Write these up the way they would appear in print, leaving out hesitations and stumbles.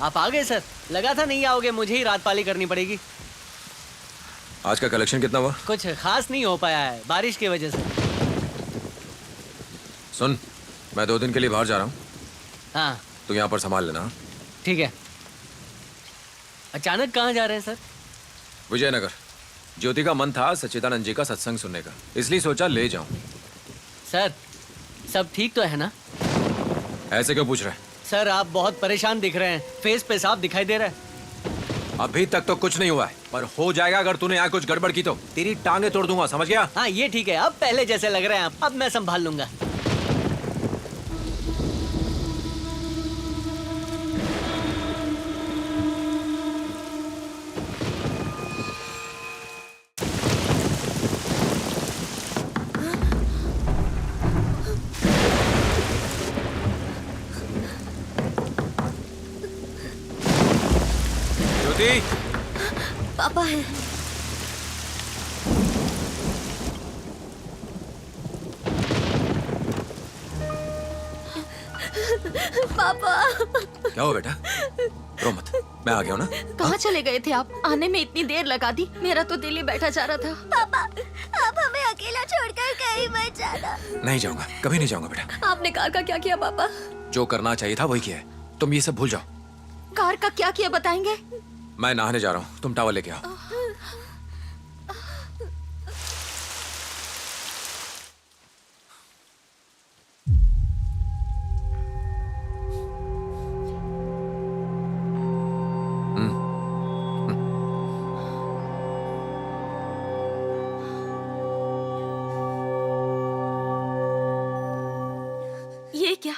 आप आ गए सर। लगा था नहीं आओगे, मुझे ही रात पाली करनी पड़ेगी। आज का कलेक्शन कितना हुआ? कुछ खास नहीं हो पाया है बारिश की वजह से। सुन, मैं 2 दिन के लिए बाहर जा रहा हूँ, हाँ तो यहाँ पर संभाल लेना। ठीक है। अचानक कहाँ जा रहे हैं सर? विजयनगर। ज्योति का मन था सच्चिदानंद जी का सत्संग सुनने का, इसलिए सोचा ले जाऊं। सर सब ठीक तो है ना? ऐसे क्यों पूछ रहे हैं? सर आप बहुत परेशान दिख रहे हैं, फेस पे साफ दिखाई दे रहा है। अभी तक तो कुछ नहीं हुआ है, पर हो जाएगा अगर तूने यहाँ कुछ गड़बड़ की तो तेरी टांगे तोड़ दूंगा, समझ गया? हाँ ये ठीक है, अब पहले जैसे लग रहे हैं आप। अब मैं संभाल लूंगा। ज्योति, पापा है। पापा क्या हुआ बेटा? रो मत, मैं आ गया हूँ ना। कहाँ चले गए थे आप? आने में इतनी देर लगा दी, मेरा तो दिल ही बैठा जा रहा था। पापा आप हमें अकेला छोड़कर कहीं मत जाना। नहीं जाऊंगा, कभी नहीं जाऊंगा बेटा। आपने कार का क्या किया पापा? जो करना चाहिए था वही किया है, तुम ये सब भूल जाओ। कार का क्या किया बताएंगे? मैं नहाने जा रहा हूँ, तुम टावल लेके आओ। ये क्या?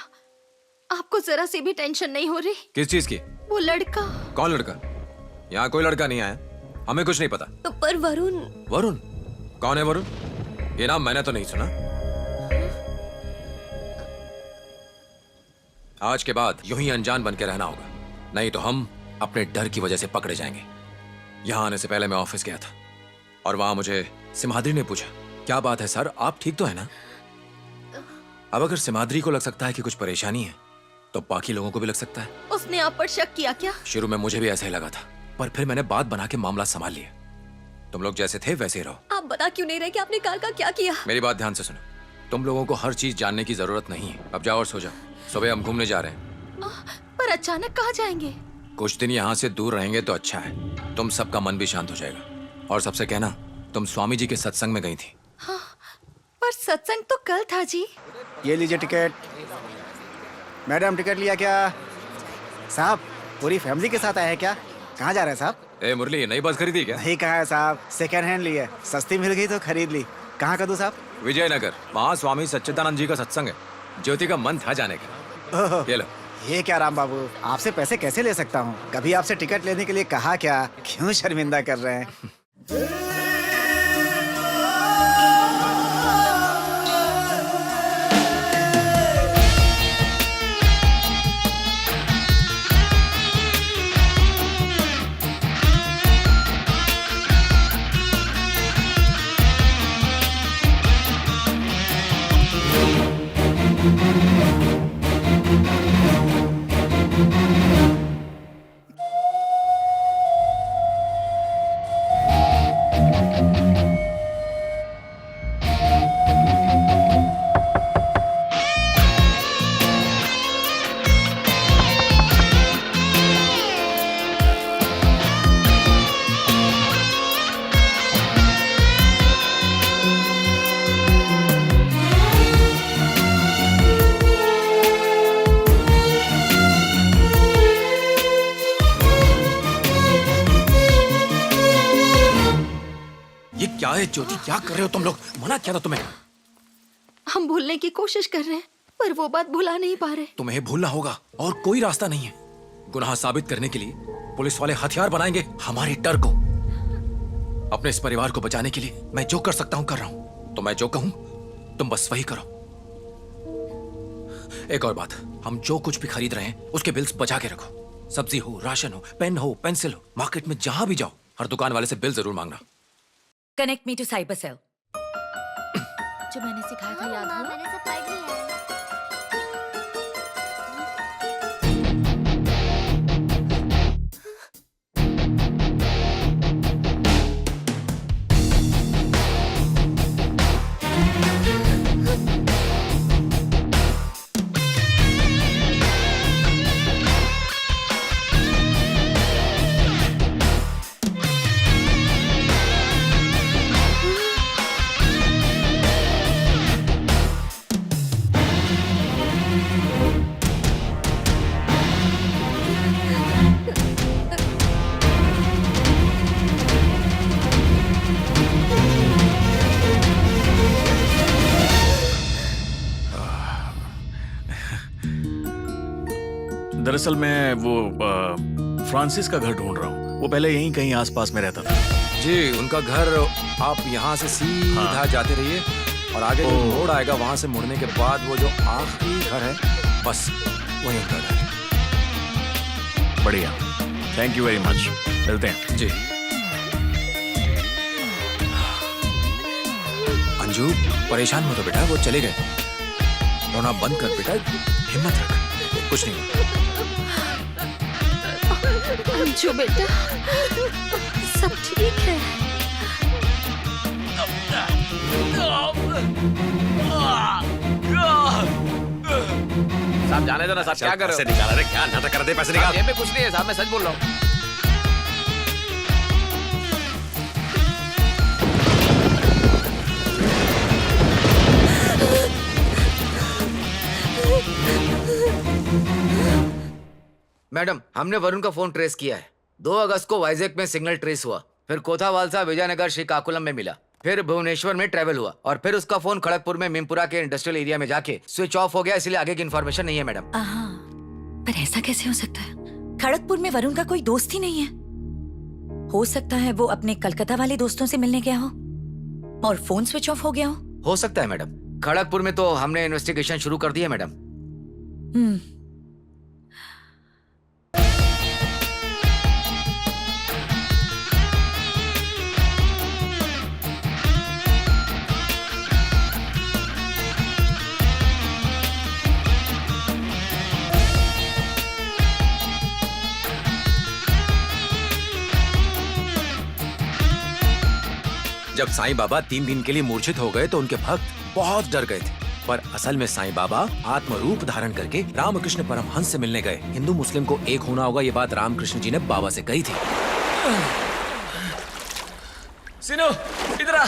आपको जरा सी भी टेंशन नहीं हो रही? किस चीज की? वो लड़का। कौन लड़का? यहाँ कोई लड़का नहीं आया, हमें कुछ नहीं पता। पर वरुण। वरुण? कौन है वरुण? ये नाम मैंने तो नहीं सुना। आज के बाद यूं ही अनजान बन के रहना होगा, नहीं तो हम अपने डर की वजह से पकड़े जाएंगे। यहाँ आने से पहले मैं ऑफिस गया था और वहां मुझे सिमाद्री ने पूछा, क्या बात है सर, आप ठीक तो है ना? अब अगर सिमाद्री को लग सकता है कि कुछ परेशानी है, तो बाकी लोगों को भी लग सकता है। उसने आप पर शक किया क्या? शुरू में मुझे भी ऐसा ही लगा था, पर फिर मैंने बात बना के मामला संभाल लिया। तुम लोग जैसे थे वैसे ही रहो। आप बता क्यों नहीं रहे कि आपने कार का क्या किया? मेरी बात ध्यान से सुनो, तुम लोगों को हर चीज जानने की जरूरत नहीं है। अब जाओ और सो जाओ, सुबह हम घूमने जा रहे हैं। पर अचानक कहाँ जाएंगे? कुछ दिन यहाँ से दूर रहेंगे तो अच्छा है, तुम सबका मन भी शांत हो जाएगा। और सबसे कहना तुम स्वामी जी के सत्संग में गई थी। हाँ, पर सत्संग तो कल था जी। ये लीजिए टिकट। मैडम टिकट लिया क्या? साहब पूरी फैमिली के साथ आए हैं क्या? कहाँ जा रहे हैं साहब? ए मुरली, नई बस खरीदी क्या? नहीं कहाँ है साहब, सेकेंड हैंड ली है, सस्ती मिल गई तो खरीद ली। कहाँ का दूँ साहब? विजयनगर, वहाँ स्वामी सच्चिदानंद जी का सत्संग है। ज्योति का मन था जाने का। ओह, ये लो। ये क्या राम बाबू, आपसे पैसे कैसे ले सकता हूँ? कभी आपसे टिकट लेने के लिए कहा क्या? क्यों शर्मिंदा कर रहे हैं? क्या है ज्योति, क्या कर रहे हो तुम लोग? मना किया था तुम्हें। हम भूलने की कोशिश कर रहे हैं, पर वो बात भुला नहीं पा रहे। तुम्हें भूलना होगा और कोई रास्ता नहीं है। गुनाह साबित करने के लिए पुलिस वाले हथियार बनाएंगे हमारे डर को। अपने इस परिवार को बचाने के लिए मैं जो कर सकता हूं कर रहा हूं, तो मैं जो कहूं तुम बस वही करो। एक और बात, हम जो कुछ भी खरीद रहे हैं उसके बिल्स बचा के रखो। सब्जी हो, राशन हो, पेन हो, पेंसिल हो, मार्केट में जहां भी जाओ हर दुकान वाले से बिल जरूर मांगना। Connect me to cyber cell. जो मैंने सिखाया था याद है? मैंने सब पढ़ लिया है। दरअसल मैं वो फ्रांसिस का घर ढूंढ रहा हूँ। वो पहले यहीं कहीं आसपास में रहता था। जी, उनका घर, आप यहाँ से सीधा जाते रहिए और आगे जो मोड़ आएगा वहां से मुड़ने के बाद वो जो आखिरी घर है, बस वही उनका घर है। बढ़िया, थैंक यू वेरी मच। मिलते हैं। जी। अंजू, परेशान मत हो बेटा, वो चले गए। रोना बंद कर बेटा, हिम्मत रख, कुछ नहीं हुआ। अंजू बेटा, सब ठीक है। साहब जाने दो ना साहब, क्या कर रहे हो? पैसे निकाल रहे, क्या नाटक कर रहे? पैसे निकाल। जेब में कुछ नहीं है साहब, मैं सच बोल रहा हूँ। मैडम, हमने वरुण का फोन ट्रेस किया है। 2 अगस्त को वाइजैक में सिग्नल ट्रेस हुआ, फिर कोथावालसा विजयनगर श्रीकाकुलम में मिला, फिर भुवनेश्वर में ट्रेवल हुआ और फिर उसका फोन खड़गपुर में मीमपुरा के इंडस्ट्रियल एरिया में जाके स्विच ऑफ हो गया, इसलिए आगे की इन्फॉर्मेशन नहीं है मैडम। पर ऐसा कैसे हो सकता है? खड़गपुर में वरुण का कोई दोस्त ही नहीं है। हो सकता है वो अपने कलकत्ता वाले दोस्तों से मिलने गया हो और फोन स्विच ऑफ हो गया हो सकता है मैडम। खड़गपुर में तो हमने इन्वेस्टिगेशन शुरू कर दी है मैडम। जब साईं बाबा 3 दिन के लिए मूर्छित हो गए तो उनके भक्त बहुत डर गए थे, पर असल में साईं बाबा आत्मरूप धारण करके रामकृष्ण परमहंस से मिलने गए। हिंदू मुस्लिम को एक होना होगा, ये बात रामकृष्ण जी ने बाबा से कही थी। सिनो, इधर आ।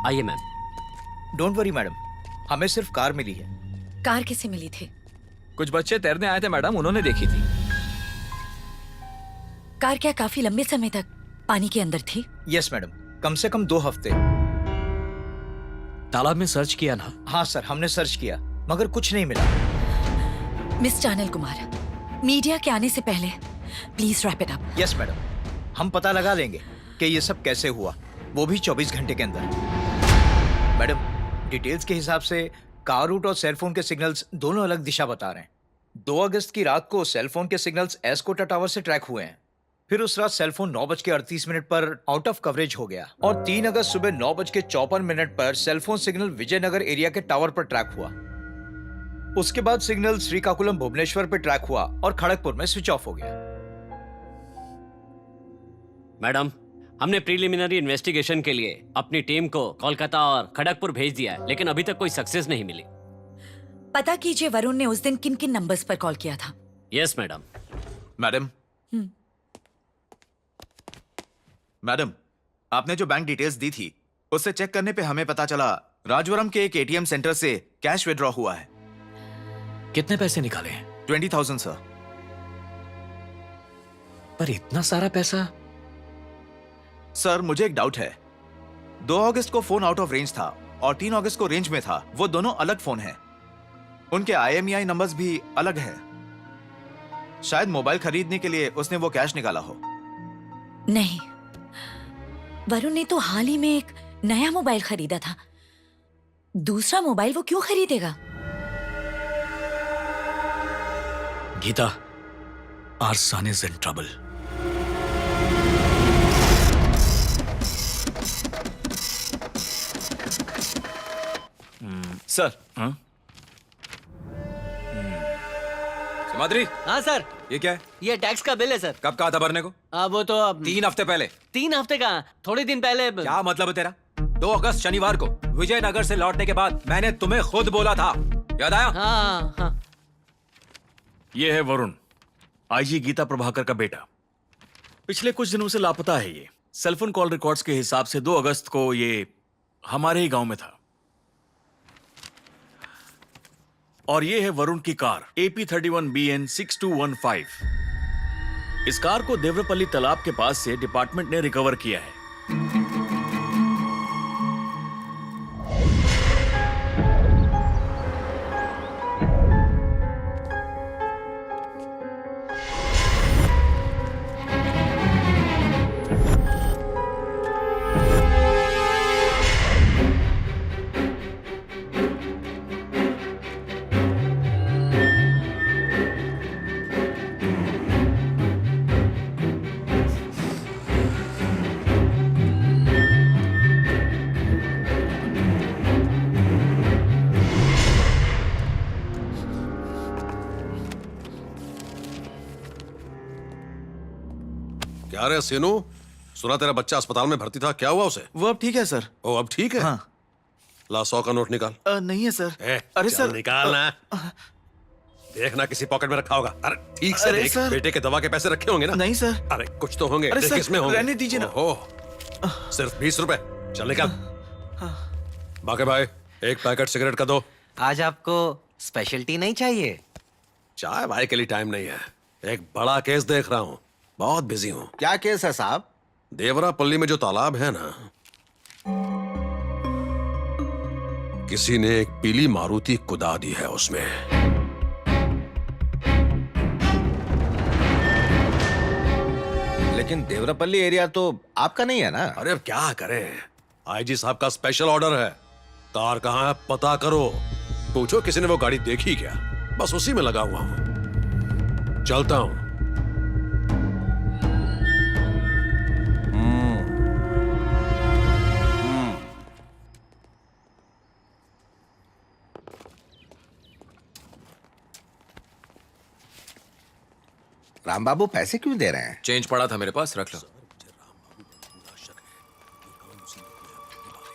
आइए मैम। डोंट वरी मैडम, हमें सिर्फ कार मिली है। कार किसे मिली थी? कुछ बच्चे तैरने आए थे मैडम, उन्होंने देखी थी। कार क्या काफी लंबे समय तक पानी के अंदर थी? यस मैडम, कम से कम 2 हफ्ते। तालाब में सर्च किया ना? हाँ सर, हमने सर्च किया मगर कुछ नहीं मिला। मिस्टर अनिल कुमार, मीडिया के आने से पहले please wrap it up. Yes madam, हम पता लगा लेंगे कि ये सब कैसे हुआ, वो भी 24 घंटे के अंदर। मैडम, डिटेल्स के हिसाब से कार रूट और सेलफोन के सिग्नल्स दोनों अलग दिशा बता रहे हैं। 2 अगस्त की रात को सेलफोन के सिग्नल्स एस्कोटा टावर से ट्रैक हुए हैं, फिर उस रात सेलफोन 9:38 पर आउट ऑफ कवरेज हो गया और 3 अगस्त सुबह 9:54 पर सेलफोन सिग्नल विजयनगर एरिया के टावर पर ट्रैक हुआ। उसके बाद सिग्नल श्रीकाकुलम भुवनेश्वर पे ट्रैक हुआ और खड़गपुर में स्विच ऑफ हो गया। मैडम, हमने प्रीलिमिनरी इन्वेस्टिगेशन के लिए अपनी टीम को कोलकाता और खड़गपुर भेज दिया है, लेकिन अभी तक कोई सक्सेस नहीं मिली। पता कीजिए वरुण ने उस दिन किन किन नंबर्स पर कॉल किया था। Yes madam. मैडम, आपने जो बैंक डिटेल्स दी थी उससे चेक करने पे हमें पता चला राजवरम के एक एटीएम सेंटर से कैश विड्रॉ हुआ है। कितने पैसे निकाले हैं? 20,000 सर। पर इतना सारा पैसा? सर, मुझे एक डाउट है। 2 अगस्त को फोन आउट ऑफ रेंज था और 3 अगस्त को रेंज में था। वो दोनों अलग फोन हैं। उनके IMEI नंबर्स भी अलग हैं। शायद मोबाइल खरीदने के लिए उसने वो कैश निकाला हो। नहीं, वरुण ने तो हाल ही में एक नया मोबाइल खरीदा था। दूसरा मोबाइल वो क्यों खरीदेगा? Gita, our son is in trouble. Sir हाँ? सिमाद्री, हाँ सर, ये क्या है? ये टैक्स का बिल है सर। कब कहा था भरने को? वो तो अब 3 हफ्ते पहले। 3 हफ्ते का, थोड़े दिन पहले। क्या मतलब है तेरा? 2 अगस्त शनिवार को विजयनगर से लौटने के बाद मैंने तुम्हें खुद बोला था, याद आया? हाँ हाँ। ये है वरुण, आईजी गीता प्रभाकर का बेटा। पिछले कुछ दिनों से लापता है ये। सेलफोन कॉल रिकॉर्ड्स के हिसाब से 2 अगस्त को ये हमारे ही गांव में था। और ये है वरुण की कार AP31BN 6215। इस कार को देवरपल्ली तालाब के पास से डिपार्टमेंट ने रिकवर किया है। क्या रे सीनू, सुना तेरा बच्चा अस्पताल में भर्ती था, क्या हुआ उसे? वो अब ठीक है सर। ओ अब ठीक है? हाँ। ला 100 का नोट निकाल। नहीं है सर। अरे सर निकालना। देखना किसी पॉकेट में रखा होगा। अरे ठीक से देख, सर। बेटे के दवा के पैसे रखे होंगे ना? नहीं सर। अरे कुछ तो होंगे। अरे देख सर, किसमें होंगे। रहने दीजिए ना। ओहो, सिर्फ 20 रुपए। चल निकाल। बाके भाई, एक पैकेट सिगरेट का दो। आज आपको स्पेशलिटी नहीं चाहिए? चाय भाई के लिए टाइम नहीं है, एक बड़ा केस देख रहा हूँ, बहुत बिजी हूँ। क्या केस है साहब? देवरापल्ली में जो तालाब है ना, किसी ने एक पीली मारुति कुदा दी है उसमें। लेकिन देवरापल्ली एरिया तो आपका नहीं है ना? अरे अब क्या करें, आईजी साहब का स्पेशल ऑर्डर है। कार कहाँ है पता करो। पूछो किसी ने वो गाड़ी देखी क्या? बस उसी में लगा हुआ हूं। चलता हूं। राम बाबू पैसे क्यों दे रहे हैं? चेंज पड़ा था मेरे पास, रख लो।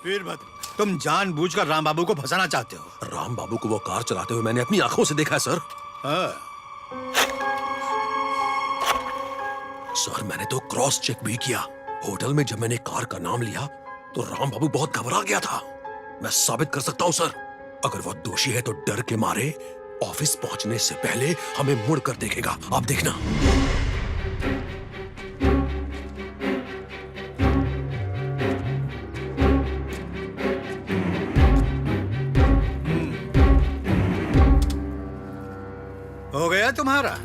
वीरभद्र, तुम जानबूझकर राम बाबू को फंसाना चाहते हो। राम बाबू को वो कार चलाते हुए मैंने अपनी आंखों से देखा है सर। सर मैंने तो क्रॉस चेक भी किया। होटल में जब मैंने कार का नाम लिया तो राम बाबू बहुत घबरा गया था। मैं साबित कर सकता हूं सर। अगर वो दोषी है तो डर के मारे ऑफिस पहुंचने से पहले हमें मुड़ कर देखेगा, आप देखना। हो गया तुम्हारा?